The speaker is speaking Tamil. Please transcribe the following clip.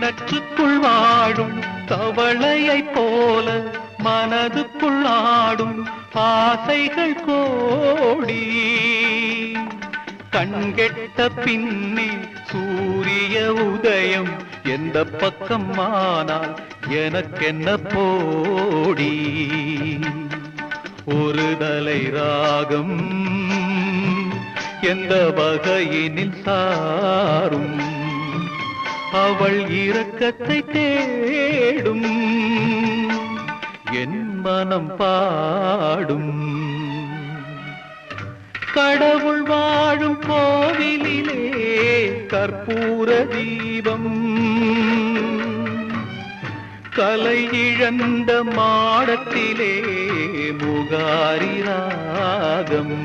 கிணற்றுக்குள் வாழும் தவளையைப் போல மனதுக்குள் ஆடும் ஆசைகள் கோடி. கண்கெட்ட பின்னே சூரிய உதயம் எந்த பக்கம் ஆனால் எனக்கென்ன போடி. ஒரு தலை ராகம் எந்த வகையினில் சாரும் அவள் இரக்கத்தை தேடும் என் மனம் பாடும். கடவுள் வாழும் கோவிலிலே கற்பூர தீபம், கலை இழந்த மாடத்திலே முகாரி ராகம்.